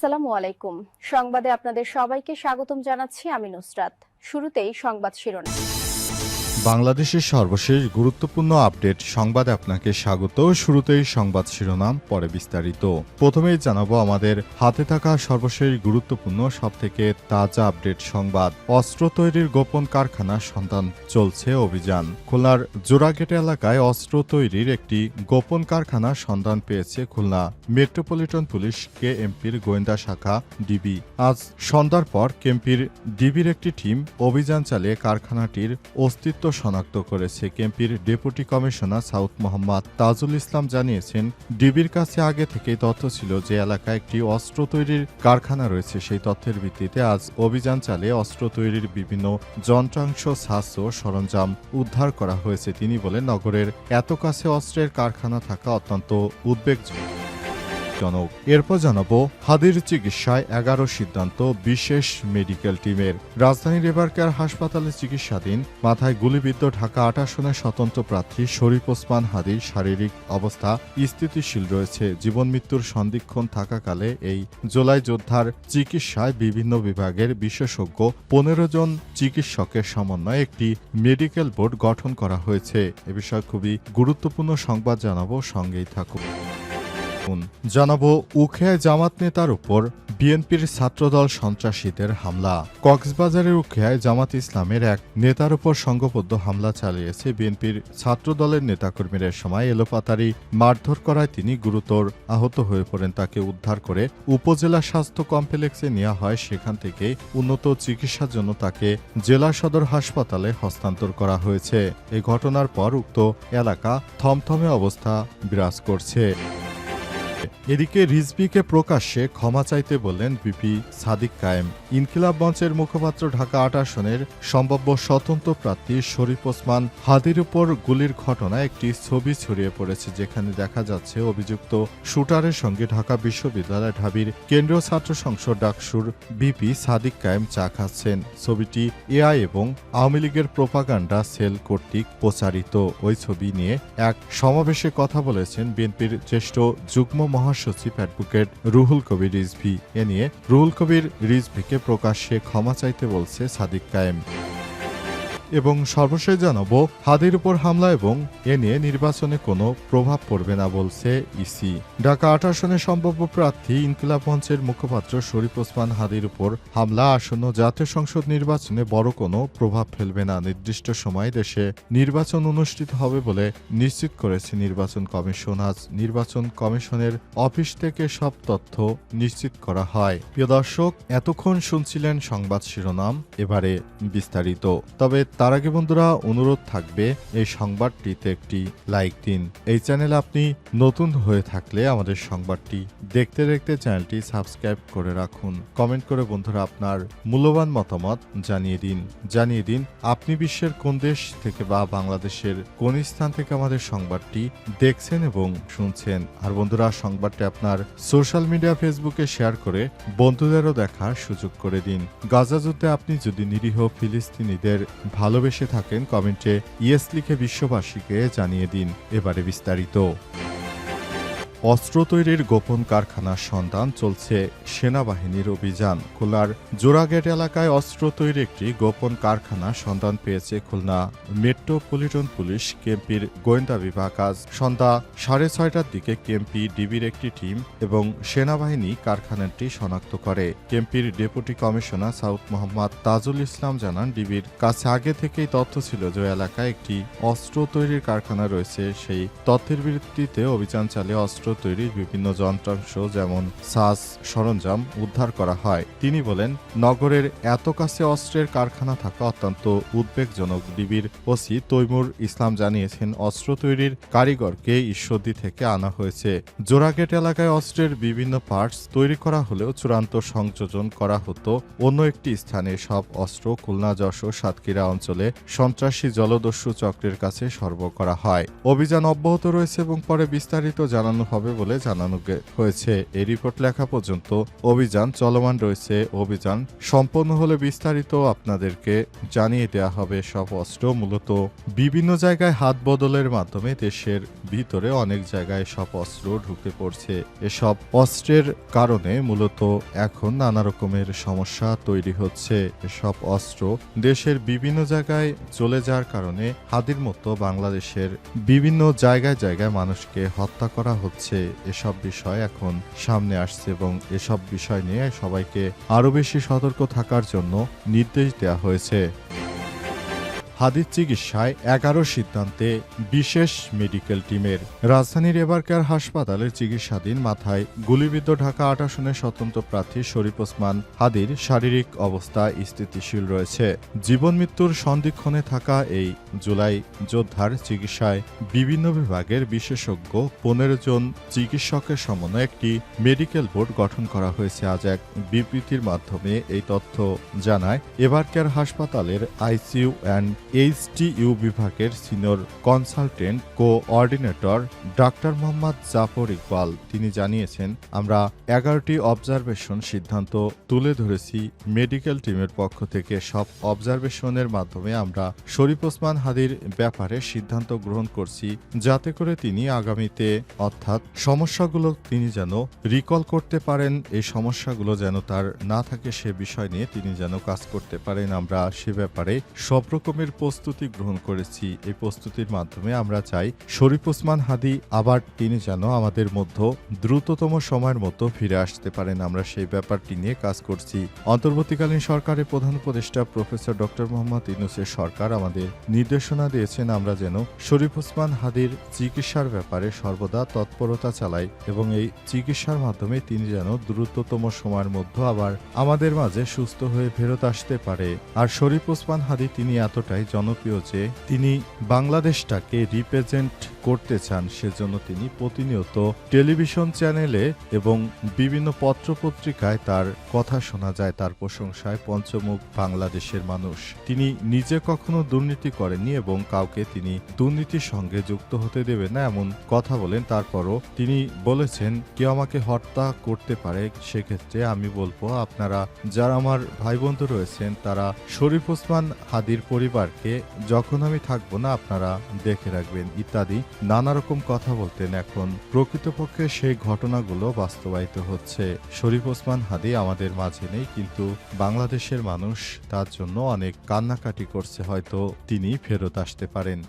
আসসালামু আলাইকুম। সংবাদে আপনাদের সবাইকে স্বাগতম জানাচ্ছি আমি নুসরাত। শুরুতেই সংবাদ শিরোনাম। বাংলাদেশের সর্বশেষ গুরুত্বপূর্ণ আপডেট সংবাদে আপনাকে স্বাগত। শুরুতেই সংবাদ শিরোনাম, পরে বিস্তারিত। প্রথমেই জানাবো আমাদের হাতে থাকা সর্বশেষ গুরুত্বপূর্ণ সবথেকে তাজা আপডেট সংবাদ। অস্ত্র তৈরির গোপন কারখানার সন্ধান চলছে অভিযান। খুলনার জোড়াগেট এলাকায় অস্ত্র তৈরির একটি গোপন কারখানার সন্ধান পেয়েছে খুলনা মেট্রোপলিটন পুলিশ কেএমপির গোয়েন্দা শাখা ডিবি। আজ সন্ধ্যার পর কেএমপির ডিবির একটি টিম অভিযান চালিয়ে কারখানাটির অস্তিত্ব শনাক্ত করেছে। কেএমপির deputy commissioner south Mohammad Tajul Islam জানিয়েছেন, ডিবির কাছে আগে থেকেই তথ্য ছিল যে এলাকায় একটি অস্ত্র তৈরির কারখানা রয়েছে। সেই তথ্যের ভিত্তিতে আজ অভিযান চালিয়ে অস্ত্র তৈরির বিভিন্ন যন্ত্রাংশ, ছাঁচ ও সরঞ্জাম উদ্ধার করা হয়েছে। তিনি বলেন, নগরের এত কাছে অস্ত্রের কারখানা থাকা অত্যন্ত উদ্বেগজনক। এরপর জানাবো হাদির চিকিৎসায় 11 সিদ্ধান্ত বিশেষ মেডিকেল টিমের। রাজধানীর এবারকার হাসপাতালে চিকিৎসাধীন মাথায় গুলিবিদ্ধ ঢাকা 8 আসনের স্বতন্ত্র প্রার্থী শরীফ ওসমান হাদির শারীরিক অবস্থা স্থিতিশীল রয়েছে। জীবন মৃত্যুর সন্দিক্ষণ থাকাকালে এই জুলাই যোদ্ধার চিকিৎসায় বিভিন্ন বিভাগের বিশেষজ্ঞ 15 জন চিকিৎসকের সমন্বয়ে একটি মেডিকেল বোর্ড গঠন করা হয়েছে। এ বিষয়ে খুবই গুরুত্বপূর্ণ সংবাদ জানাবো, সঙ্গেই থাকুন। জানাবো উখিয়ায় জামাত নেতার উপর বিএনপির ছাত্রদল সন্ত্রাসীদের হামলা। কক্সবাজারের উখিয়ায় জামাত ইসলামের এক নেতার উপর সংঘবদ্ধ হামলা চালিয়েছে বিএনপির ছাত্রদলের নেতাকর্মীরা। সময় এলোপাতাড়ি মারধর করায় তিনি গুরুতর আহত হয়ে পড়েন। তাকে উদ্ধার করে উপজেলা স্বাস্থ্য কমপ্লেক্সে নেওয়া হয়। সেখান থেকে উন্নত চিকিৎসার জন্য তাকে জেলা সদর হাসপাতালে হস্তান্তর করা হয়েছে। এই ঘটনার পর উক্ত এলাকা থমথমে অবস্থা বিরাজ করছে। এদিকে রিজভীকে প্রকাশ্যে ক্ষমা চাইতে বললেন বিপি সাদিক কায়েম। ইনকিলাব মঞ্চের মুখপাত্র ঢাকা 8 আসনের সম্ভাব্য স্বতন্ত্র প্রার্থী শরীফ ওসমান হাদির উপর গুলির ঘটনায় একটি ছবি ছড়িয়ে পড়েছে, যেখানে দেখা যাচ্ছে অভিযুক্ত শুটারের সঙ্গে ঢাকা বিশ্ববিদ্যালয় ঢাবির কেন্দ্রীয় ছাত্র সংসদ ডাকসুর বিপি সাদিক কায়েম চা খাচ্ছেন। ছবিটি এআই এবং আওয়ামী লীগের প্রোপাগান্ডা সেল কর্তৃক প্রচারিত। ওই ছবি নিয়ে এক সমাবেশে কথা বলেছেন বিএনপির জ্যেষ্ঠ যুগ্ম মহাসচিব অ্যাডভোকেট রুহুল কবির রিজভী। এ নিয়ে রুহুল কবির রিজভীকে প্রকাশ্যে ক্ষমা চাইতে বলছে সাদিক কায়েম। এবং সর্বশেষ জানাবো হাদির উপর হামলা এবং এ নিয়ে নির্বাচনে কোনো প্রভাব পড়বে না বলছে ইসি। ঢাকা 8 আসনের সম্ভাব্য প্রার্থী ইনকিলাব মঞ্চের মুখপাত্র শরীফ ওসমান হাদির উপর হামলা আসন্ন জাতীয় সংসদ নির্বাচনে বড় কোনো প্রভাব ফেলবে না। নির্দিষ্ট সময়ে দেশে নির্বাচন অনুষ্ঠিত হবে বলে নিশ্চিত করেছে নির্বাচন কমিশন। আজ নির্বাচন কমিশনের অফিস থেকে সব তথ্য নিশ্চিত করা হয়। প্রিয় দর্শক, এতক্ষণ শুনছিলেন সংবাদ শিরোনাম, এবারে বিস্তারিত। তবে তার আগে বন্ধুরা, অনুরোধ থাকবে এই সংবাদটিতে একটি লাইক দিন। এই চ্যানেলে আপনি নতুন হয়ে থাকলে আমাদের সংবাদটি দেখতে দেখতে চ্যানেলটি সাবস্ক্রাইব করে রাখুন। কমেন্ট করে বন্ধুরা আপনার মূল্যবান মতামত জানিয়ে দিন আপনি বিশ্বের কোন দেশ থেকে বা বাংলাদেশের কোন স্থান থেকে আমাদের সংবাদটি দেখছেন এবং শুনছেন। আর বন্ধুরা, সংবাদটি আপনার সোশ্যাল মিডিয়া ফেসবুকে শেয়ার করে বন্ধুদেরও দেখার সুযোগ করে দিন। গাজা যুদ্ধে আপনি যদি নিরীহ ফিলিস্তিনিদের ভালোবেসে থাকেন, কমেন্টে ইয়েস লিখে বিশ্ববাসীকে জানিয়ে দিন। এবারে বিস্তারিত। অস্ত্র তৈরির গোপন কারখানার সন্ধান চলছে সেনাবাহিনীর অভিযান। খুলনার জোড়াগেট এলাকায় অস্ত্র তৈরির একটি গোপন কারখানার সন্ধান পেয়েছে খুলনা মেট্রোপলিটন পুলিশ কেএমপির গোয়েন্দা বিভাগ। আজ সন্ধ্যা 6:30টার দিকে কেএমপি ডিবির একটি টিম এবং সেনাবাহিনী কারখানাটি শনাক্ত করে। কেএমপির deputy commissioner south Mohammad Tajul Islam জানান, ডিবির কাছে আগে থেকেই তথ্য ছিল যে এলাকায় একটি অস্ত্র তৈরির কারখানা রয়েছে। সেই তথ্যের ভিত্তিতে অভিযান চালিয়ে অস্ত্র তৈরির বিভিন্ন যন্ত্রাংশ যেমন ছাঁচ, সরঞ্জাম উদ্ধার করা হয়। তিনি বলেন, নগরের এত কাছে অস্ত্রের কারখানা থাকা অত্যন্ত উদ্বেগজনক। ডিবির ওসি তৈমুর ইসলাম জানিয়েছেন, অস্ত্র তৈরির কারিগরকে ঈশ্বরদী থেকে আনা হয়েছে। জোড়াগেট এলাকায় অস্ত্রের বিভিন্ন পার্টস তৈরি করা হলেও চূড়ান্ত সংযোজন করা হতো অন্য একটি স্থানে। সব অস্ত্র খুলনা, যশোর, সাতক্ষীরা অঞ্চলে সন্ত্রাসী জলদস্যু চক্রের কাছে সরবরাহ করা হয়। অভিযান অব্যাহত রয়েছে এবং পরে বিস্তারিত জানানো হবে হবে বলে জানানো হয়েছে। এই রিপোর্ট লেখা পর্যন্ত অভিযান চলমান রয়েছে। অভিযান সম্পন্ন হলে বিস্তারিত আপনাদেরকে জানিয়ে দেওয়া হবে। সব অস্ত্র মূলত বিভিন্ন জায়গায় হাত বদলের মাধ্যমে দেশের ভিতরে অনেক জায়গায় সব অস্ত্র ঢুকে পড়ছে। এসব অস্ত্রের কারণে মূলত এখন নানা রকমের সমস্যা তৈরি হচ্ছে। এসব অস্ত্র দেশের বিভিন্ন জায়গায় চলে যাওয়ার কারণে হাদির মতো বাংলাদেশের বিভিন্ন জায়গায় জায়গায় মানুষকে হত্যা করা হচ্ছে। এসব বিষয় এখন সামনে আসছে এবং এসব বিষয় নিয়ে সবাইকে আরো বেশি সতর্ক থাকার জন্য নির্দেশ দেওয়া হয়েছে। হাদির চিকিৎসায় 11 সিদ্ধান্তে বিশেষ মেডিকেল টিমের। রাজধানীর এবারকার হাসপাতালের চিকিৎসাধীন মাথায় গুলিবিদ্ধ ঢাকা ৮ আসনের স্বতন্ত্র প্রার্থী শরীফ ওসমান হাদির শারীরিক অবস্থা স্থিতিশীল রয়েছে। জীবন মৃত্যুর সন্ধিক্ষণে থাকা এই জুলাই যোদ্ধার চিকিৎসায় বিভিন্ন বিভাগের বিশেষজ্ঞ 15 জন চিকিৎসকের সমন্বয়ে একটি মেডিকেল বোর্ড গঠন করা হয়েছে। আজ এক বিবৃতির মাধ্যমে এই তথ্য জানায় এবারকার হাসপাতালের আইসিইউ অ্যান্ড এইচটিইউ বিভাগের সিনিয়র কনসালটেন্ট কোঅর্ডিনেটর ডাক্তার মোহাম্মদ জাফর ইকবাল। তিনি জানিয়েছেন, আমরা 11টি অবজারভেশন সিদ্ধান্ত তুলে ধরেছি মেডিকেল টিমের পক্ষ থেকে। সব অবজারভেশনের মাধ্যমে আমরা শরীফ ওসমান হাদির ব্যাপারে সিদ্ধান্ত গ্রহণ করছি যাতে করে তিনি আগামীতে অর্থাৎ সমস্যাগুলো তিনি যেন রিকল করতে পারেন, এই সমস্যাগুলো যেন তার না থাকে সে বিষয় নিয়ে তিনি যেন কাজ করতে পারেন। আমরা সে ব্যাপারে সব রকমের প্রস্তুতি গ্রহণ করেছি। এই প্রস্তুতির মাধ্যমে আমরা চাই শরীফ ওসমান হাদি আবার তিনি যেন আমাদের মধ্যে দ্রুততম সময়ের মতো ফিরে আসতে পারেন। আমরা সেই ব্যাপারটি নিয়ে কাজ করছি। অন্তর্বর্তীকালীন সরকারের প্রধান উপদেষ্টা প্রফেসর ডক্টর মোহাম্মদ ইউনূসের সরকার আমাদের নির্দেশনা দিয়েছেন আমরা যেন শরীফ ওসমান হাদির চিকিৎসার ব্যাপারে সর্বদা তৎপরতা চালাই এবং এই চিকিৎসার মাধ্যমে তিনি যেন দ্রুততম সময়ের মধ্যে আবার আমাদের মাঝে সুস্থ হয়ে ফেরত আসতে পারে। আর শরীফ ওসমান হাদি তিনি এতটাই জনপ্রিয় যে তিনি বাংলাদেশটাকে রিপ্রেজেন্ট করতে চান, সেজন্য তিনি প্রতিনিয়ত টেলিভিশন চ্যানেলে এবং বিভিন্ন পত্রপত্রিকায় তার কথা শোনা যায়, তার প্রশংসায় পঞ্চমুখ বাংলাদেশের মানুষ। তিনি নিজে কখনো দুর্নীতি করেননি এবং কাউকে তিনি দুর্নীতির সঙ্গে যুক্ত হতে দেবেন না এমন কথা বলেন। তারপরও তিনি বলেছেন, কেউ আমাকে হত্যা করতে পারে, সেক্ষেত্রে আমি বলবো আপনারা যারা আমার ভাই বন্ধু রয়েছেন তারা শরীফ ওসমান হাদির পরিবারকে যখন আমি থাকবো না আপনারা দেখে রাখবেন ইত্যাদি নানা রকম কথা বলতেন। এখন প্রকৃতপক্ষে সেই ঘটনাগুলো বাস্তবায়িত হচ্ছে। শরীফ ওসমান হাদি আমাদের মাঝে নেই, কিন্তু বাংলাদেশের মানুষ তার জন্য অনেক কান্নাকাটি করছে, হয়তো তিনি ফেরত আসতে পারেন।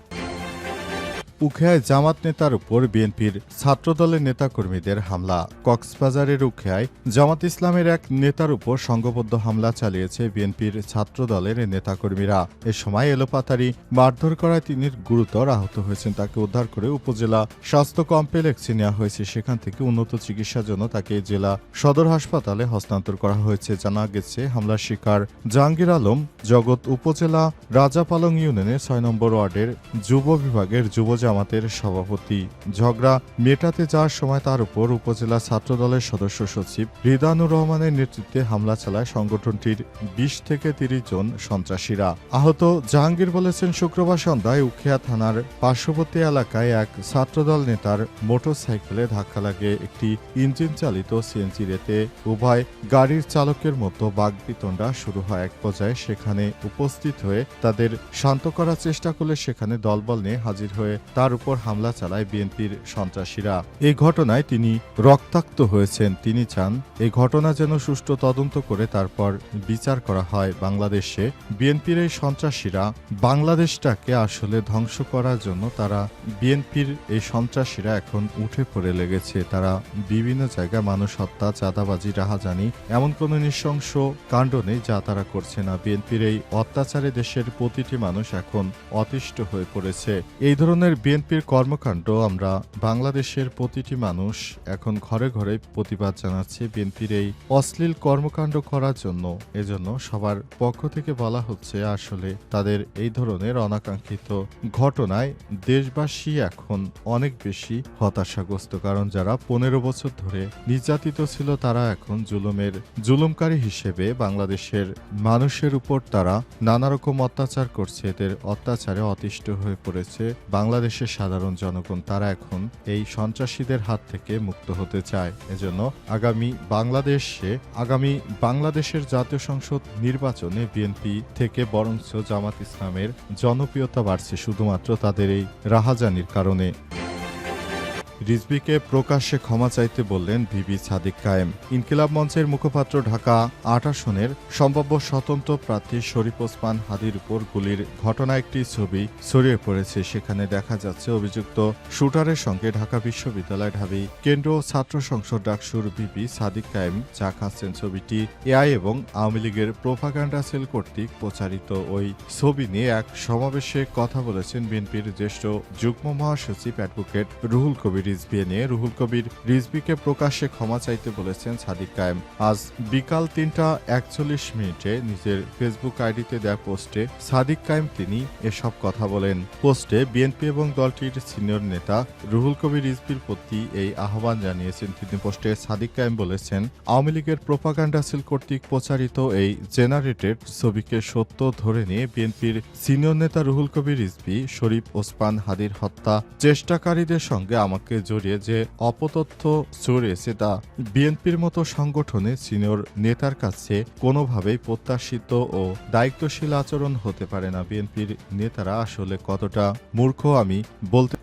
উখিয়ায় জামাত নেতার উপর বিএনপির ছাত্রদলের নেতাকর্মীদের হামলা। কক্সবাজারের উখিয়ায় জামাত ইসলামের এক নেতার উপর সংঘবদ্ধ হামলা চালিয়েছে বিএনপির ছাত্রদলের নেতাকর্মীরা। এ সময় এলোপাতাড়ি মারধর করায় তিনি গুরুতর আহত হয়েছেন। তাকে উদ্ধার করে উপজেলা স্বাস্থ্য কমপ্লেক্সে নেওয়া হয়েছে। সেখান থেকে উন্নত চিকিৎসার জন্য তাকে জেলা সদর হাসপাতালে হস্তান্তর করা হয়েছে। জানা গেছে হামলার শিকার জাহাঙ্গীর আলম জগৎ উপজেলা রাজাপালং ইউনিয়নের 6 নম্বর ওয়ার্ডের যুব বিভাগের যুব জামাতের সভাপতি। ঝগড়া মেটাতে যাওয়ার সময় তার উপর উপজেলা ছাত্রদলের সদস্য সচিব রিদানুর রহমানের নেতৃত্বে হামলা চালায় সংগঠনটির 20 থেকে 30 জন সন্ত্রাসীরা। আহত জাহাঙ্গীর বলেছেন, শুক্রবার সন্ধ্যায় উখিয়া থানার পার্শ্ববর্তী এলাকায় এক ছাত্রদল নেতার মোটরসাইকেলে ধাক্কা লাগে একটি ইঞ্জিন চালিত সিএনজি। রেতে উভয় গাড়ির চালকের মতো বাগবিতণ্ডা শুরু হয়। এক পর্যায়ে সেখানে উপস্থিত হয়ে তাদের শান্ত করার চেষ্টা করলে সেখানে দলবল নিয়ে হাজির হয়ে তার উপর হামলা চালায় বিএনপির সন্ত্রাসীরা। এই ঘটনায় তিনি রক্তাক্ত হয়েছেন। তিনি চান এই ঘটনা যেন সুষ্ঠু তদন্ত করে তারপর বিচার করা হয়। বাংলাদেশে বিএনপির এই সন্ত্রাসীরা বাংলাদেশটাকে আসলে ধ্বংস করার জন্য তারা বিএনপির এই সন্ত্রাসীরা এখন উঠে পড়ে লেগেছে। তারা বিভিন্ন জায়গায় মানুষ হত্যা, চাঁদাবাজি, রাহাজানি এমন কোনো নৃশংস কাণ্ড নেই যা তারা করছে না। বিএনপির এই অত্যাচারে দেশের প্রতিটি মানুষ এখন অতিষ্ঠ হয়ে পড়েছে। এই ধরনের বিএনপির কর্মকাণ্ড আমরা বাংলাদেশের প্রতিটি মানুষ এখন ঘরে ঘরে প্রতিবাদ জানাচ্ছে বিএনপির এই অশ্লীল কর্মকাণ্ড করার জন্য। এজন্য সবার পক্ষ থেকে বলা হচ্ছে আসলে তাদের এই ধরনের অনাকাঙ্ক্ষিত ঘটনায় দেশবাসী এখন অনেক বেশি হতাশাগ্রস্ত। কারণ যারা 15 বছর ধরে নির্যাতিত ছিল তারা এখন জুলুমকারী হিসেবে বাংলাদেশের মানুষের উপর তারা নানা রকম অত্যাচার করছে। এদের অত্যাচারে অতিষ্ঠ হয়ে পড়েছে বাংলাদেশের বাংলাদেশের সাধারণ জনগণ তারা এখন এই সন্ত্রাসীদের হাত থেকে মুক্ত হতে চায়। এজন্য আগামী বাংলাদেশের জাতীয় সংসদ নির্বাচনে বিএনপি থেকে বরঞ্চ জামাত ইসলামের জনপ্রিয়তা বাড়ছে শুধুমাত্র তাদের এই রাহাজানির কারণে। রিজভীকে প্রকাশ্যে ক্ষমা চাইতে বললেন ভিপি সাদিক কায়েম। ইনকিলাব মঞ্চের মুখপাত্র ঢাকা ৮ আসনের সম্ভাব্য স্বতন্ত্র প্রার্থী শরীফ ওসমান হাদির উপর গুলির ঘটনা একটি ছবি ছড়িয়ে পড়েছে। সেখানে দেখা যাচ্ছে অভিযুক্ত শুটারের সঙ্গে ঢাকা বিশ্ববিদ্যালয় ঢাবি কেন্দ্রীয় ছাত্র সংসদ ডাকসুর ভিপি সাদিক কায়েম চা খাচ্ছেন। ছবিটি এআই এবং আওয়ামী লীগের প্রোপাগান্ডা সেল কর্তৃক প্রচারিত। ওই ছবি নিয়ে এক সমাবেশে কথা বলেছেন বিএনপির জ্যেষ্ঠ যুগ্ম মহাসচিব অ্যাডভোকেট রুহুল কবির রিজভী। নিয়ে রুহুল কবির রিজভীকে প্রকাশ্যে ক্ষমা চাইতে বলেছেন সাদিক কায়েম। আজ বিকাল ৩টা ৪১ নিজের ফেসবুক আইডিতে দেয়া পোস্টে সাদিক কায়েম তিনি এসব কথা বলেন। পোস্টে বিএনপি এবং দলটির সিনিয়র নেতা রুহুল কবির রিজভীর প্রতি এই আহ্বান জানিয়েছেন তিনি। পোস্টে সাদিক কায়েম বলেছেন, আওয়ামী লীগের প্রোপাগান্ডা সেল কর্তৃক প্রচারিত এই জেনারেটেড ছবিকে সত্য ধরে নিয়ে বিএনপির সিনিয়র নেতা রুহুল কবির রিজভী শরীফ ওসমান হাদির হত্যা চেষ্টাকারীদের সঙ্গে আমাকে জড়িয়ে যে অপতথ্য ছড়িয়েছে তা বিএনপির মতো সংগঠনে সিনিয়র নেতার কাছে কোনোভাবেই প্রত্যাশিত ও দায়িত্বশীল আচরণ হতে পারে না। বিএনপির নেতারা আসলে কতটা মূর্খ আমি বলতে